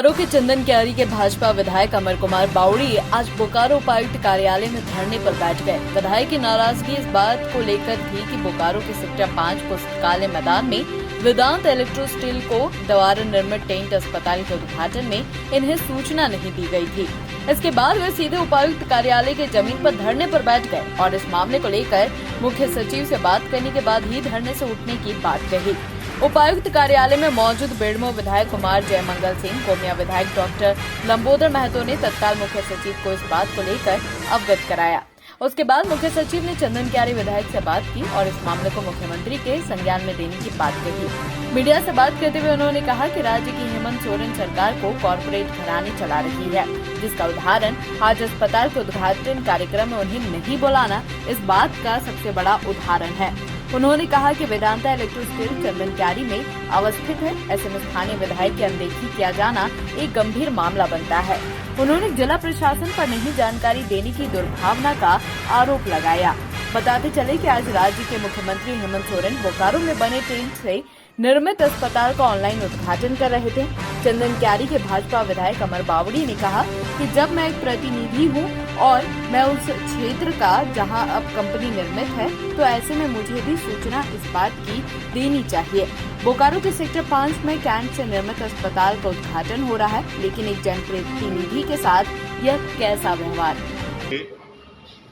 बोकारो के चंदन क्यारी के भाजपा विधायक अमर कुमार बावड़ी आज बोकारो उपायुक्त कार्यालय में धरने पर बैठ गए। विधायक की नाराजगी इस बात को लेकर थी कि बोकारो के सेक्टर 5 पुस्तकालय मैदान में वेदांत इलेक्ट्रो स्टील को द्वारा निर्मित टेंट अस्पताल के उद्घाटन में इन्हें सूचना नहीं दी गई थी। इसके बाद वे सीधे उपायुक्त कार्यालय के जमीन पर धरने पर बैठ गए और इस मामले को लेकर मुख्य सचिव से बात करने के बाद ही धरने से उठने की बात कही। उपायुक्त कार्यालय में मौजूद बेड़मो विधायक कुमार जयमंगल सिंह, कोमिया विधायक डॉक्टर लंबोदर महतो ने तत्काल मुख्य सचिव को इस बात को लेकर अवगत कराया। उसके बाद मुख्य सचिव ने चंदन क्यारी विधायक से बात की और इस मामले को मुख्यमंत्री के संज्ञान में देने की बात कही। मीडिया से बात करते हुए उन्होंने कहा कि राज्य की हेमंत सोरेन सरकार को कॉर्पोरेट घराने चला रही है, जिसका उदाहरण आज अस्पताल के उद्घाटन कार्यक्रम में उन्हें नहीं बुलाना इस बात का सबसे बड़ा उदाहरण है। उन्होंने कहा कि वेदांता इलेक्ट्रो स्टील चंदन क्यारी में अवस्थित है, ऐसे में स्थानीय विधायक की अनदेखी किया जाना एक गंभीर मामला बनता है। उन्होंने जिला प्रशासन पर नहीं जानकारी देने की दुर्भावना का आरोप लगाया। बताते चले कि आज राज्य के मुख्यमंत्री हेमंत सोरेन बोकारो में बने टेंट से निर्मित अस्पताल का ऑनलाइन उद्घाटन कर रहे थे। चंदन क्यारी के भाजपा विधायक अमर बावड़ी ने कहा कि जब मैं एक प्रतिनिधि हूं और मैं उस क्षेत्र का जहां अब कंपनी निर्मित है, तो ऐसे में मुझे भी सूचना इस बात की देनी चाहिए। बोकारो के सेक्टर 5 में कैंट से निर्मित अस्पताल का उद्घाटन हो रहा है, लेकिन एक जनप्रतिनिधि के साथ यह कैसा व्यवहार?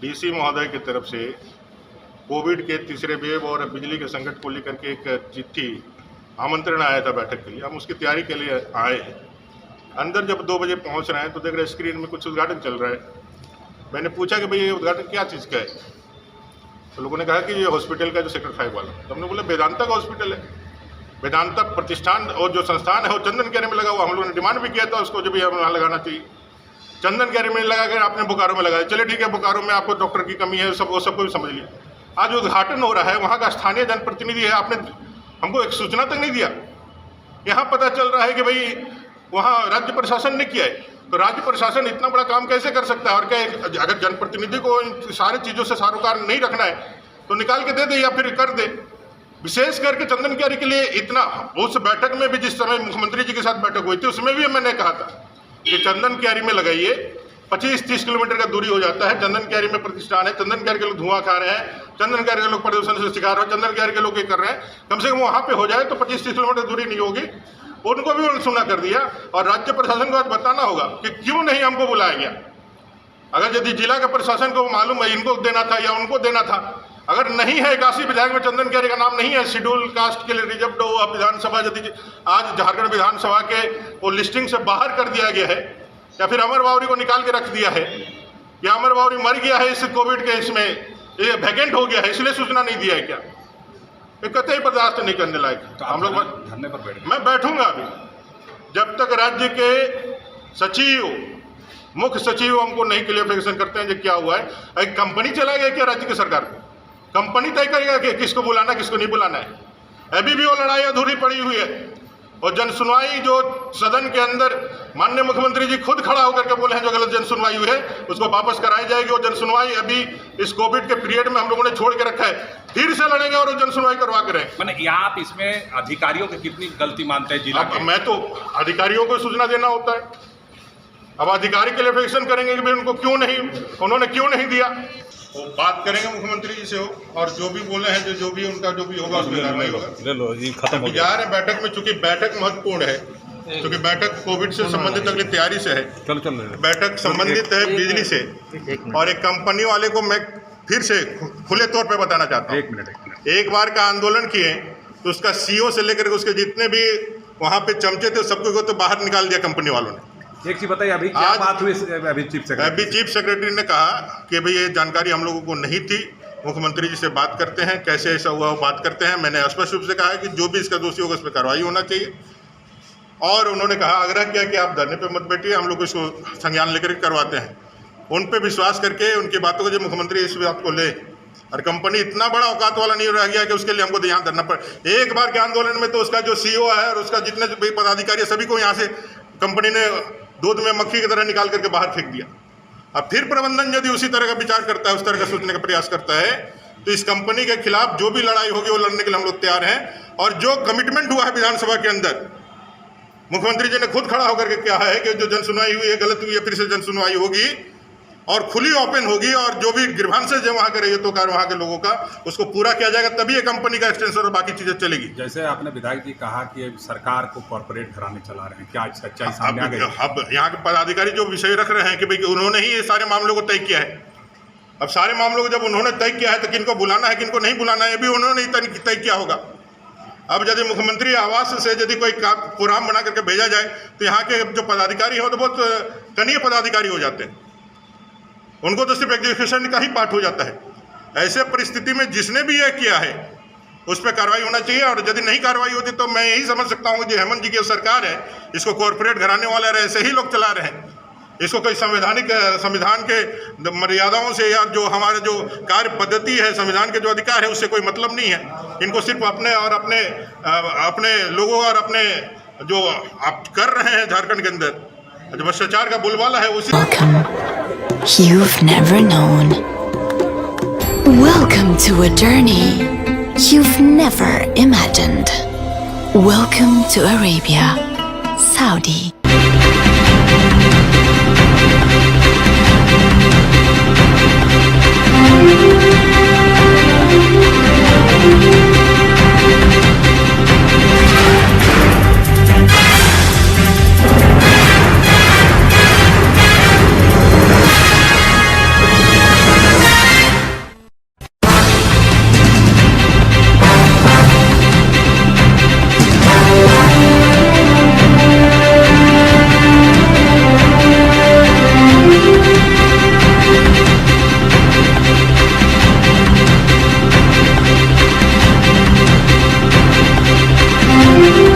डीसी महोदय की तरफ से कोविड के तीसरे वेव और बिजली के संकट को लेकर के एक चिट्ठी आमंत्रण आया था बैठक के लिए। हम उसकी तैयारी के लिए आए हैं। अंदर जब 2 बजे पहुंच रहे हैं तो देख रहे स्क्रीन में कुछ उद्घाटन चल रहा है। मैंने पूछा कि भाई ये उद्घाटन क्या चीज़ का है, तो लोगों ने कहा कि ये हॉस्पिटल का जो सेक्टर 5 वाला। तो हमने बोला वेदांता का हॉस्पिटल है, वेदांता प्रतिष्ठान और जो संस्थान है वो चंदन क्यारी में लगा हुआ। हम लोगों ने डिमांड भी किया था उसको जब वहाँ लगाना चाहिए। चंदन क्यारी में लगा कर आपने बोकारो में लगाया, चले ठीक है, बोकारो में आपको डॉक्टर की कमी है, वो सबको भी समझ लिया। आज उद्घाटन हो रहा है, वहाँ का स्थानीय जनप्रतिनिधि है, आपने हमको एक सूचना तक नहीं दिया। यहाँ पता चल रहा है कि भाई वहाँ राज्य प्रशासन ने किया है, तो राज्य प्रशासन इतना बड़ा काम कैसे कर सकता है? और क्या अगर जनप्रतिनिधि को इन सारी चीज़ों से सारोकार नहीं रखना है तो निकाल के दे दे या फिर कर दे। विशेष करके चंदन क्यारी के लिए इतना, उस बैठक में भी जिस समय मुख्यमंत्री जी के साथ बैठक हुई थी उसमें भी मैंने कहा था कि चंदन क्यारी में लगाइए, 25-30 किलोमीटर का दूरी हो जाता है। चंदन क्यारी में प्रतिष्ठान है, चंदन क्यारी के लोग धुआं खा रहे हैं, चंदन क्यारी के लोग प्रदूषण से शिकार हो, चंदन क्यारी के लोग ये कर रहे हैं। कम से कम वहाँ पे हो जाए तो 25-30 किलोमीटर दूरी नहीं होगी। उनको भी उन्होंने सुना कर दिया और राज्य प्रशासन को आज बताना होगा कि क्यों नहीं हमको बुलाया गया। अगर यदि जिला के प्रशासन को मालूम है इनको देना था या उनको देना था, अगर नहीं है 81 विधायक में चंदन क्यारी का नाम नहीं है, शेड्यूल कास्ट के लिए रिजर्व्ड हो, विधानसभा यदि आज झारखंड विधानसभा के वो लिस्टिंग से बाहर कर दिया गया है या फिर अमर बावरी को निकाल के रख दिया है या अमर बावरी मर गया है इस कोविड के, इसमें ये वैकेंट हो गया है इसलिए सूचना नहीं दिया है, क्या ये कतई बर्दाश्त नहीं करने लायक। तो हम लोग धरने पर बैठे, मैं बैठूंगा अभी जब तक राज्य के सचिव, मुख्य सचिव हमको नहीं क्लियरिफिकेशन करते हैं जो क्या हुआ है। एक कंपनी चलाएगा क्या राज्य की सरकार को? कंपनी तय करेगा कि किसको बुलाना किसको नहीं बुलाना है। अभी भी वो लड़ाई अधूरी पड़ी हुई है और जन सुनवाई जो सदन के अंदर माननीय मुख्यमंत्री जी खुद खड़ा होकर के बोले हैं जो गलत जन सुनवाई हुई है उसको वापस कराई जाएगी। और जन सुनवाई अभी इस कोविड के पीरियड में हम लोगों ने छोड़ के रखा है, फिर से लड़ेंगे और जन सुनवाई करवा के रहें। मैंने आप इसमें अधिकारियों की कितनी गलती मानते हैं जिला के? मैं तो अधिकारियों को सूचना देना होता है, अब अधिकारी क्लियरिफिकेशन करेंगे कि भाई उनको क्यों नहीं, उन्होंने क्यों नहीं दिया। वो बात करेंगे मुख्यमंत्री जी से हो और जो भी बोले हैं जो भी उनका जो भी होगा उसमें कार्रवाई होगा। खत्म हो जा रहे हैं बैठक में, चूंकि बैठक महत्वपूर्ण है, क्योंकि बैठक कोविड से संबंधित अगली तैयारी से है। बैठक संबंधित है बिजली से और एक कंपनी वाले को मैं फिर से खुले तौर पे बताना चाहता हूँ। एक बार का आंदोलन किए तो उसका सीईओ से लेकर उसके जितने भी वहाँ पे चमचे थे सबको तो बाहर निकाल दिया कंपनी वालों ने। एक चीज बताइए, अभी क्या बात हुई? अभी चीफ सेक्रेटरी ने कहा कि भाई ये जानकारी हम लोगों को नहीं थी, मुख्यमंत्री जी से बात करते हैं, कैसे ऐसा हुआ वो बात करते हैं। मैंने स्पष्ट रूप से कहा है कि जो भी इसका दोषी होगा उस पर कार्रवाई होना चाहिए। और उन्होंने कहा, आग्रह किया कि आप धरने पे मत बैठिए, हम लोग इसको संज्ञान लेकर करवाते हैं। उन पर विश्वास करके उनकी बातों को जब मुख्यमंत्री इस बात को ले, और कंपनी इतना बड़ा औकात वाला नहीं रह गया कि उसके लिए हमको यहाँ धरना पड़े। एक बार के आंदोलन में तो उसका जो सीईओ है और उसका जितने भी पदाधिकारी सभी को यहाँ से कंपनी ने दूध में मक्खी की तरह निकाल करके बाहर फेंक दिया। अब फिर प्रबंधन यदि उसी तरह का विचार करता है, उस तरह का सोचने का प्रयास करता है, तो इस कंपनी के खिलाफ जो भी लड़ाई होगी वो लड़ने के लिए हम लोग तैयार हैं। और जो कमिटमेंट हुआ है विधानसभा के अंदर मुख्यमंत्री जी ने खुद खड़ा होकर के क्या है कि जो जन सुनवाई हुई है गलत हुई है, फिर से जन सुनवाई होगी और खुली ओपन होगी और जो भी ग्रीवांसेस है वहाँ के रैयतों वहाँ के लोगों का उसको पूरा किया जाएगा, तभी ये कंपनी का एक्सटेंशन और बाकी चीजें चलेगी। जैसे आपने विधायक जी कहा कि सरकार को कॉर्पोरेट घराने चला रहे हैं, क्या सच्चाई सामने आ गई? अब यहाँ के पदाधिकारी जो विषय रख रहे हैं कि भाई उन्होंने ही ये सारे मामलों को तय किया है। अब सारे मामलों को जब उन्होंने तय किया है तो किनको बुलाना है किनको नहीं बुलाना है ये भी उन्होंने ही तय किया होगा। अब यदि मुख्यमंत्री आवास से यदि कोई प्रोग्राम बना करके भेजा जाए तो यहाँ के जो पदाधिकारी हो तो बहुत कनीय पदाधिकारी हो जाते हैं, उनको तो सिर्फ एग्जीक्यूशन का ही पार्ट हो जाता है। ऐसे परिस्थिति में जिसने भी यह किया है उस पर कार्रवाई होना चाहिए और यदि नहीं कार्रवाई होती तो मैं यही समझ सकता हूँ कि हेमंत जी की सरकार है इसको कॉर्पोरेट घराने वाले ऐसे ही लोग चला रहे हैं। इसको कोई संविधान के मर्यादाओं से या जो हमारे जो कार्य पद्धति है संविधान के जो अधिकार है उससे कोई मतलब नहीं है। इनको सिर्फ अपने और अपने लोगों और अपने जो आप कर रहे हैं झारखंड के अंदर जो भ्रष्टाचार का बोलबाला है उसी। You've never known. Welcome to a journey you've never imagined. Welcome to Arabia, Saudi.